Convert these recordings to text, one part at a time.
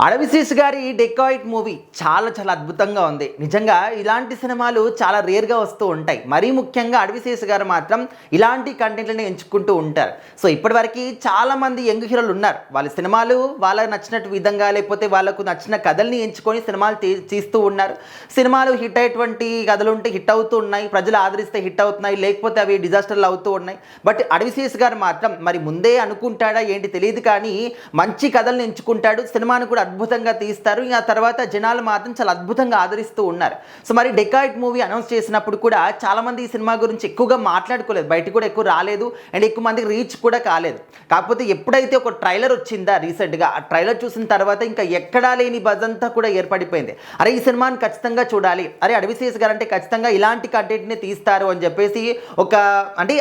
అడవిశేష్ గారి dacoit movie చాలా చాలా అద్భుతంగా ఉంది. నిజంగా ఇలాంటి సినిమాలు చాలా రేర్గా వస్తూ ఉంటాయి. మరీ ముఖ్యంగా అడవిశేష్ గారు మాత్రం ఇలాంటి కంటెంట్లని ఎంచుకుంటూ ఉంటారు. సో ఇప్పటివరకు చాలామంది యంగ్ హీరోలు ఉన్నారు. వాళ్ళ సినిమాలు వాళ్ళకి నచ్చినట్టు విధంగా లేకపోతే వాళ్ళకు నచ్చిన కథల్ని ఎంచుకొని సినిమాలు తీస్తూ ఉన్నారు. సినిమాలు హిట్ అయ్యేటువంటి కథలు ఉంటే హిట్ అవుతూ ఉన్నాయి, ప్రజలు ఆదరిస్తే హిట్ అవుతున్నాయి, లేకపోతే అవి డిజాస్టర్లు అవుతూ ఉన్నాయి. బట్ అడవిశేష్ గారు మాత్రం మరి ముందే అనుకుంటాడా ఏంటి తెలియదు, కానీ మంచి కథల్ని ఎంచుకుంటాడు, సినిమాను కూడా అద్భుతంగా తీస్తారు. ఆ తర్వాత జనాలు మాత్రం చాలా అద్భుతంగా ఆదరిస్తూ ఉన్నారు. సో మరి డెకాయిట్ మూవీ అనౌన్స్ చేసినప్పుడు కూడా చాలామంది ఈ సినిమా గురించి ఎక్కువగా మాట్లాడుకోలేదు, బయట కూడా ఎక్కువ రాలేదు అండ్ ఎక్కువ మందికి రీచ్ కూడా కాలేదు. కాకపోతే ఎప్పుడైతే ఒక ట్రైలర్ వచ్చిందా రీసెంట్గా, ఆ ట్రైలర్ చూసిన తర్వాత ఇంకా ఎక్కడా లేని బజ్ అంతా కూడా ఏర్పడిపోయింది. అరే ఈ సినిమాని ఖచ్చితంగా చూడాలి, అరే అడవిశేష్ గారు అంటే ఖచ్చితంగా ఇలాంటి కంటెంట్ని తీస్తారు అని చెప్పేసి ఒక అంటే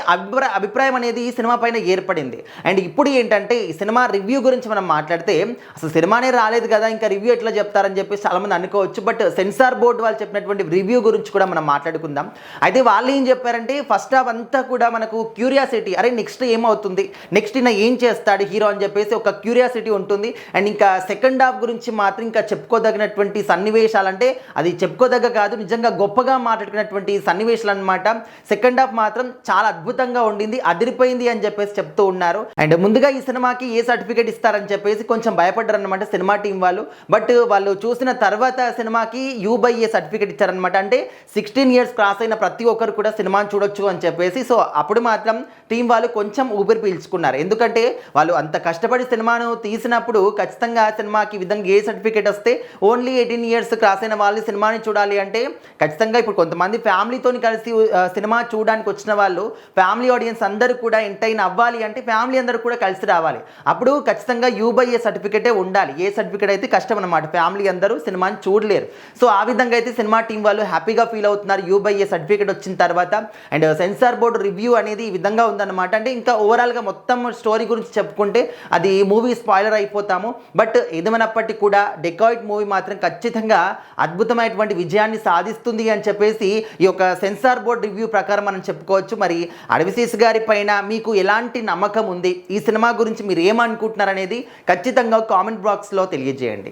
అభిప్రాయం అనేది ఈ సినిమా పైన ఏర్పడింది. అండ్ ఇప్పుడు ఏంటంటే ఈ సినిమా రివ్యూ గురించి మనం మాట్లాడితే అసలు సినిమానే రాలేదు కదా, ఇంకా రివ్యూ ఎట్లా చెప్తారని చెప్పేసి చాలామంది అనుకోవచ్చు. బట్ సెన్సార్ బోర్డు వాళ్ళు చెప్పినటువంటి రివ్యూ గురించి కూడా మనం మాట్లాడుకుందాం. అయితే వాళ్ళు ఏం చెప్పారంటే ఫస్ట్ హాఫ్ అంతా కూడా మనకు క్యూరియాసిటీ, అరే నెక్స్ట్ ఏమవుతుంది, నెక్స్ట్ ఈయన ఏం చేస్తాడు హీరో అని చెప్పేసి ఒక క్యూరియాసిటీ ఉంటుంది. అండ్ ఇంకా సెకండ్ హాఫ్ గురించి మాత్రం ఇంకా చెప్పుకోదగినటువంటి సన్నివేశాలు, అంటే అది చెప్పుకోదగ్గ కాదు, నిజంగా గొప్పగా మాట్లాడుకున్నటువంటి సన్నివేశాలు అనమాట. సెకండ్ హాఫ్ మాత్రం చాలా అద్భుతంగా ఉండింది, అదిరిపోయింది అని చెప్పేసి చెప్తూ ఉన్నారు. అండ్ ముందుగా ఈ సినిమాకి ఏ సర్టిఫికేట్ ఇస్తారని చెప్పేసి కొంచెం భయపడ్డారు అనమాట సినిమా టీం వాళ్ళు. బట్ వాళ్ళు చూసిన తర్వాత సినిమాకి U/A సర్టిఫికేట్ ఇచ్చారనమాట. అంటే 16 ఇయర్స్ క్రాస్ అయిన ప్రతి ఒక్కరు కూడా సినిమాని చూడొచ్చు అని చెప్పేసి. సో అప్పుడు మాత్రం టీం వాళ్ళు కొంచెం ఊపిరి పీల్చుకున్నారు. ఎందుకంటే వాళ్ళు అంత కష్టపడి సినిమాను తీసినప్పుడు ఖచ్చితంగా సినిమాకి ఈ విధంగా ఏ సర్టిఫికేట్ వస్తే ఓన్లీ 18 ఇయర్స్ క్రాస్ అయిన వాళ్ళు సినిమాని చూడాలి అంటే ఖచ్చితంగా ఇప్పుడు కొంతమంది ఫ్యామిలీతో కలిసి సినిమా చూడడానికి వచ్చిన వాళ్ళు, ఫ్యామిలీ ఆడియన్స్ అందరూ కూడా ఎంటైన్ అవ్వాలి అంటే ఫ్యామిలీ అందరూ కూడా కలిసి రావాలి. అప్పుడు ఖచ్చితంగా U/A సర్టిఫికేటే ఉండాలి. ఏ సర్టిఫికేట్ అయితే కష్టం అనమాట, ఫ్యామిలీ అందరూ సినిమాని చూడలేరు. సో ఆ విధంగా అయితే సినిమా టీం వాళ్ళు హ్యాపీగా ఫీల్ అవుతున్నారు U/A సర్టిఫికేట్ వచ్చిన తర్వాత. అండ్ సెన్సార్ బోర్డు రివ్యూ అనేది ఈ విధంగా ఉందన్నమాట. అంటే ఇంకా ఓవరాల్గా మొత్తం స్టోరీ గురించి చెప్పుకుంటే అది మూవీ స్పాయిలర్ అయిపోతాము. బట్ ఏదేమైనప్పటికీ కూడా డెకాయిట్ మూవీ మాత్రం ఖచ్చితంగా అద్భుతమైనటువంటి విజయాన్ని సాధిస్తుంది అని చెప్పేసి ఈ యొక్క సెన్సార్ బోర్డు రివ్యూ ప్రకారం మనం చెప్పుకోవచ్చు. మరి అడవిశేష్ గారి పైన మీకు ఎలాంటి నమ్మకం ఉంది, ఈ సినిమా గురించి మీరు ఏమనుకుంటున్నారు అనేది ఖచ్చితంగా కామెంట్ బాక్స్లో తెలియజేయండి.